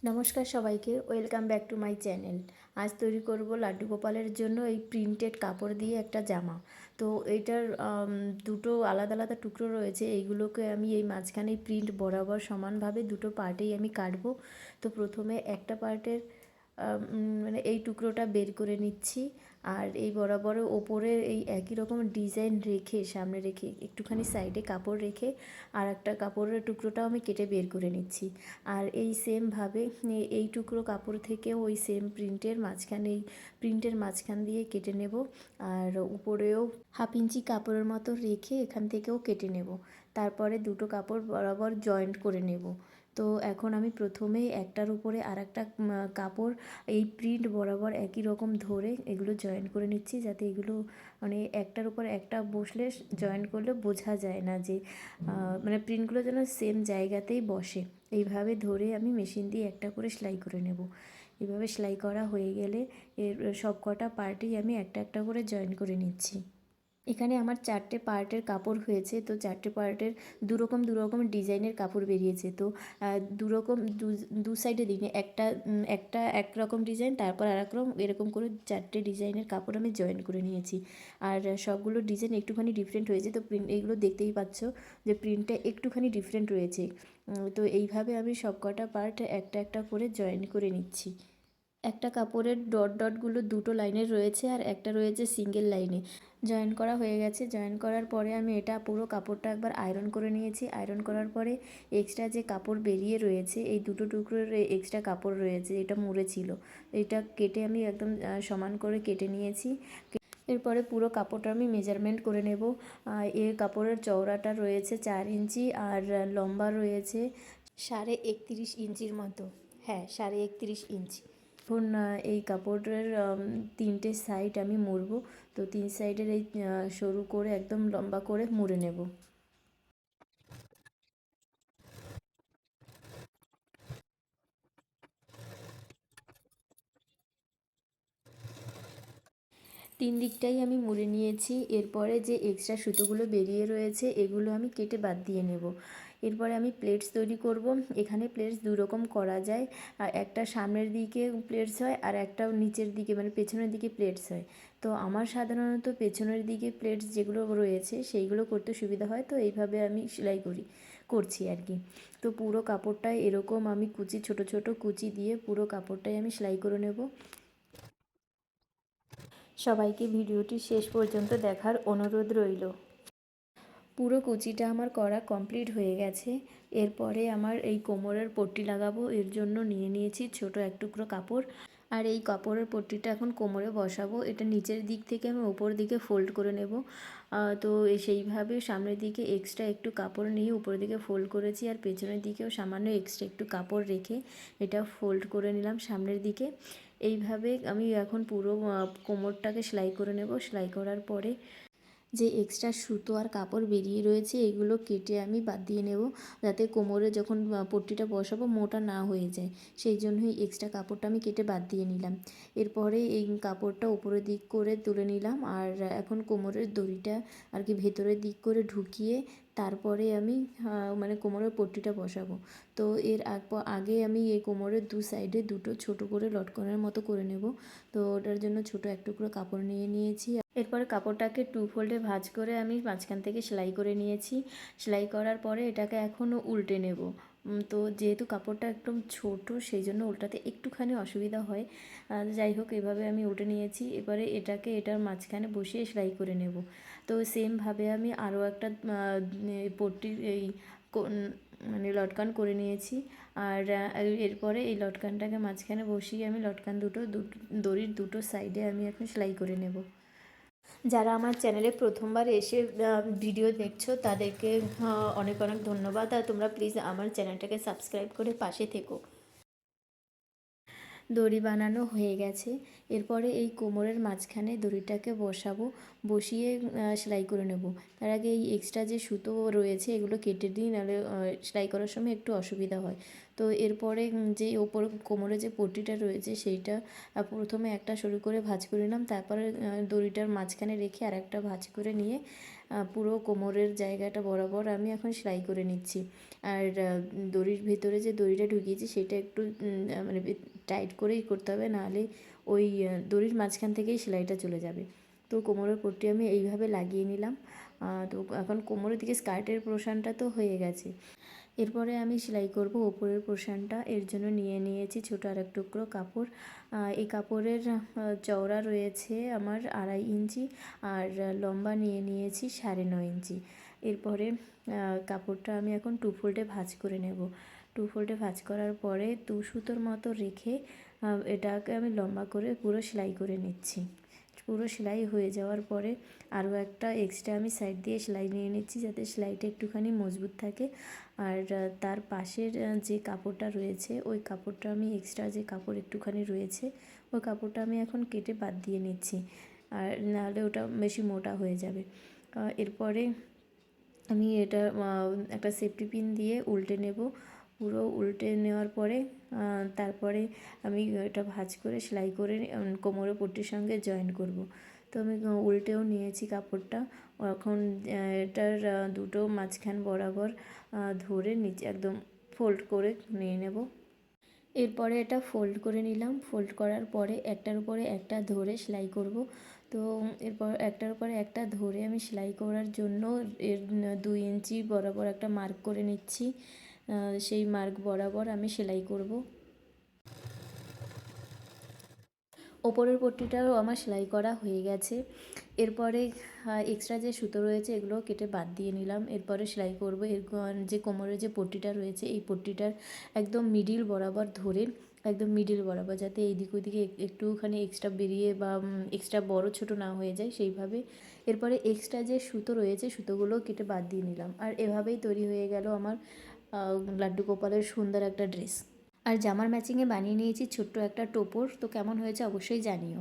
নমস্কার সবাইকে, welcome back to my channel. আজ তৈরি করব লাড্ডু গোপালের জন্য এই প্রিন্টেড কাপড় দিয়ে একটা জামা। তো এইটার দুটো আলাদা আলাদা টুকরো রয়েছে, এইগুলোকে আমি এই মাঝখানে প্রিন্ট বরাবর সমানভাবে দুটো পার্টেই আমি কাটবো। তো প্রথমে একটা পার্টের মানে এই টুকরোটা বের করে নিচ্ছি, আর এই বরাবর ওপরে এই একই রকম ডিজাইন রেখে সামনে রেখে একটুখানি সাইডে কাপড় রেখে আর একটা কাপড়ের টুকরোটাও আমি কেটে বের করে নিচ্ছি। আর এই সেমভাবে এই টুকরো কাপড় থেকে ওই সেম প্রিন্টের মাঝখান দিয়ে কেটে নেব। আর উপরেও 1/2 ইঞ্চি কাপড়ের মতো রেখে এখান থেকেও কেটে নেব। তারপরে দুটো কাপড় বরাবর জয়েন্ট করে নেব। তো এখন আমি প্রথমেই একটার উপরে আর একটা কাপড় এই প্রিন্ট বরাবর একই রকম ধরে এগুলো জয়েন করে নিচ্ছি, যাতে এগুলো মানে একটার উপর একটা বসলে জয়েন করলে বোঝা যায় না যে মানে প্রিন্টগুলো যেন সেম জায়গাতেই বসে। এইভাবে ধরে আমি মেশিন দিয়ে একটা করে সেলাই করে নেব। এভাবে সেলাই করা হয়ে গেলে এর সব কটা পার্টেই আমি একটা একটা করে জয়েন করে নিচ্ছি। এখানে আমার 4টে পার্টের কাপড় হয়েছে। তো 4টে পার্টের দু রকম ডিজাইনের কাপড় বেরিয়েছে। তো দুরকম দু সাইডে দিই, একটা একরকম ডিজাইন, তারপর আরেকরকম, এরকম করে 4টে ডিজাইনের কাপড় আমি জয়েন করে নিয়েছি। আর সবগুলো ডিজাইন একটুখানি ডিফারেন্ট হয়েছে। তো এইগুলো দেখতেই পাচ্ছ যে প্রিন্টটা একটুখানি ডিফারেন্ট রয়েছে। তো এইভাবে আমি সব কটা পার্ট একটা একটা করে জয়েন করে নিচ্ছি। একটা কাপড়ের ডটগুলো দুটো লাইনের রয়েছে, আর একটা রয়েছে সিঙ্গেল লাইনে। জয়েন করা হয়ে গেছে। জয়েন করার পরে আমি এটা পুরো কাপড়টা একবার আয়রন করে নিয়েছি। আয়রন করার পরে এক্সট্রা যে কাপড় বেরিয়ে রয়েছে, এই দুটো টুকরোর এক্সট্রা কাপড় রয়েছে, এটা মুড়ে ছিল, এটা কেটে আমি একদম সমান করে কেটে নিয়েছি। এরপরে পুরো কাপড়টা আমি মেজারমেন্ট করে নেব। এর কাপড়ের চওড়াটা রয়েছে 4 ইঞ্চি, আর লম্বা রয়েছে 31.5 ইঞ্চির মতো। হ্যাঁ, 31.5 ইঞ্চি। এখন এই কাপড়ের 3টে সাইড আমি মুড়ব। তো 3 সাইডের এই সরু করে একদম লম্বা করে মুড়ে নেব। 3 দিকটাই আমি মুড়ে নিয়েছি। এরপরে যে এক্সট্রা সুতোগুলো বেরিয়ে রয়েছে, এগুলো আমি কেটে বাদ দিয়ে নেব। এরপরে আমি প্লেটস তৈরি করব। এখানে প্লেটস দুরকম করা যায়। আর একটা সামনের দিকে প্লেটস হয়, আর একটা নিচের দিকে মানে পেছনের দিকে প্লেটস হয়। তো আমার সাধারণত পেছনের দিকে প্লেটস যেগুলো রয়েছে সেইগুলো করতে সুবিধা হয়, তো এইভাবে আমি সেলাই করছি আর কি। তো পুরো কাপড়টায় এরকম আমি ছোট ছোট কুচি দিয়ে পুরো কাপড়টাই আমি সেলাই করে নেব। সবাইকে ভিডিওটি শেষ পর্যন্ত দেখার অনুরোধ রইল। পুরো কুচিটা আমার করা কমপ্লিট হয়ে গেছে। এরপরে আমার এই কোমরের পট্টি লাগাবো, এর জন্য নিয়ে নিয়েছি ছোট এক টুকরো কাপড়। আর এই কাপড়ের পট্টিটা এখন কোমরে বসাবো। এটা নিচের দিক থেকে আমি উপর দিকে ফোল্ড করে নেব। তো সেইভাবে সামনের দিকে এক্সট্রা একটু কাপড় নিয়ে উপরের দিকে ফোল্ড করেছি, আর পেছনের দিকেও সামান্য এক্সট্রা একটু কাপড় রেখে এটা ফোল্ড করে নিলাম সামনের দিকে। এইভাবে আমি এখন পুরো কোমরটাকে সেলাই করে নেব। সেলাই করার পরে যে এক্সট্রা সুতো আর কাপড় বেরিয়ে রয়েছে, এগুলো কেটে আমি বাদ দিয়ে নেব, যাতে কোমরে যখন পট্টিটা বসাবো মোটা না হয়ে যায়। সেই জন্যই এক্সট্রা কাপড়টা আমি কেটে বাদ দিয়ে নিলাম। এরপরে এই কাপড়টা উপরের দিক করে তুলে নিলাম, আর এখন কোমরের দড়িটা আর কি ভেতরের দিক করে ঢুকিয়ে তারপরে আমি মানে কোমরের পট্টিটা বসাবো। তো এর আগে আমি এই কোমরের দু সাইডে দুটো ছোট করে লটকনের মতো করে নেব। তো ওটার জন্য ছোট এক টুকরো কাপড় নিয়ে নিয়েছি। এরপরে কাপড়টাকে 2 ফোল্ডে ভাঁজ করে আমি মাঝখান থেকে সেলাই করে নিয়েছি। সেলাই করার পরে এটাকে এখনও উল্টে নেব। তো যেহেতু কাপড়টা একদম ছোট, সেই জন্য উল্টাতে একটুখানি অসুবিধা হয়। যাই হোক, এভাবে আমি উল্টে নিয়েছি। এবারে এটাকে এটার মাঝখানে বসিয়ে সেলাই করে নেব। তো সেমভাবে আমি আরও একটা পট্টি এই মানে লটকান করে নিয়েছি। আর এরপরে এই লটকানটাকে মাঝখানে বসিয়ে আমি লটকান দড়ির দুটো সাইডে আমি এখন সেলাই করে নেব। যারা আমার চ্যানেলে প্রথমবার এসে ভিডিও দেখছো, তাদেরকে অনেক অনেক ধন্যবাদ। আর তোমরা প্লিজ আমার চ্যানেলটাকে সাবস্ক্রাইব করে পাশে থেকো। দড়ি বানানো হয়ে গেছে। এরপরে এই কোমরের মাঝখানে দড়িটাকে বসিয়ে সেলাই করে নেব। তার আগে এই এক্সট্রা যে সুতো রয়েছে এগুলো কেটে দিই, নাহলে সেলাই করার সময় একটু অসুবিধা হয়। তো এরপরে যে ওপর কোমরে যে পট্টিটা রয়েছে সেইটা প্রথমে একটা সরু করে ভাঁজ করে নিলাম, তারপরে দড়িটার মাঝখানে রেখে আর একটা ভাঁজ করে নিয়ে পুরো কোমরের জায়গাটা বরাবর আমি এখন সেলাই করে নিচ্ছি। আর দড়ির ভিতরে যে দড়িটা ঢুকিয়েছি সেটা একটু মানে টাইট করেই করতে হবে, নাহলে ওই দড়ির মাঝখান থেকেই সেলাইটা চলে যাবে। তো কোমরের পট্টি আমি এইভাবে লাগিয়ে নিলাম। তো এখন কোমরের দিকে স্কার্টের পোরশনটা তো হয়ে গেছে। এরপরে আমি সেলাই করব ওপরের পোরশনটা। এর জন্য নিয়ে নিয়েছি ছোটো আর এক টুকরো কাপড়। এই কাপড়ের চওড়া রয়েছে আমার 2.5 ইঞ্চি, আর লম্বা নিয়ে নিয়েছি 9.5 ইঞ্চি। এরপরে কাপড়টা আমি এখন 2 ফোল্ডে ভাঁজ করে নেব। 2 ফোল্ডে ভাঁজ করার পরে 2 সুতোর মতো রেখে এটাকে আমি লম্বা করে পুরো সেলাই করে নিচ্ছি। পুরো সেলাই হয়ে যাওয়ার পরে আরও একটা এক্সট্রা আমি সাইড দিয়ে সেলাই নিয়ে নিচ্ছি, যাতে সেলাইটা একটুখানি মজবুত থাকে। আর তার পাশের যে কাপড়টা রয়েছে ওই কাপড়টা আমি এক্সট্রা যে কাপড় একটুখানি রয়েছে ওই কাপড়টা আমি এখন কেটে বাদ দিয়ে নিচ্ছি, আর নাহলে ওটা বেশি মোটা হয়ে যাবে। এরপরে আমি এটা একটা সেফটি পিন দিয়ে উল্টে নেব। পুরো উল্টে নেওয়ার পরে তারপরে আমি এটা ভাঁজ করে সেলাই করে কোমরের পট্টির সঙ্গে জয়েন করব। তো আমি উল্টেও নিয়েছি কাপড়টা। এখন এটার দুটো মাঝখান বরাবর ধরে নিচে একদম ফোল্ড করে নিয়ে নেব। এরপরে এটা ফোল্ড করে নিলাম। ফোল্ড করার পরে একটার উপরে একটা ধরে সেলাই করব। তো এরপর একটার উপরে একটা ধরে আমি সেলাই করার জন্য এর 2 ইঞ্চি বরাবর একটা মার্ক করে নিচ্ছি। সেই মার্ক বরাবর আমি সেলাই করব। ওপরের পট্টিটাও আমার সেলাই করা হয়ে গেছে। এরপরে এক্সট্রা যে সুতো রয়েছে এগুলো কেটে বাদ দিয়ে নিলাম। এরপরে সেলাই করব এর যে কোমরের যে পট্টিটা রয়েছে এই পট্টিটার একদম মিডিল বরাবর ধরে, একদম মিডিল বরাবর, যাতে এইদিক ওইদিকে একটুখানি এক্সট্রা বেরিয়ে বা এক্সট্রা বড় ছোট না হয়ে যায় সেইভাবে। এরপরে এক্সট্রা যে সুতো রয়েছে সুতোগুলো কেটে বাদ দিয়ে নিলাম। আর এভাবেই তৈরি হয়ে গেল আমার লাড্ডু গোপালের সুন্দর একটা ড্রেস। আর জামার ম্যাচিংয়ে বানিয়ে নিয়েছি ছোট্ট একটা টোপর। তো কেমন হয়েছে অবশ্যই জানিও।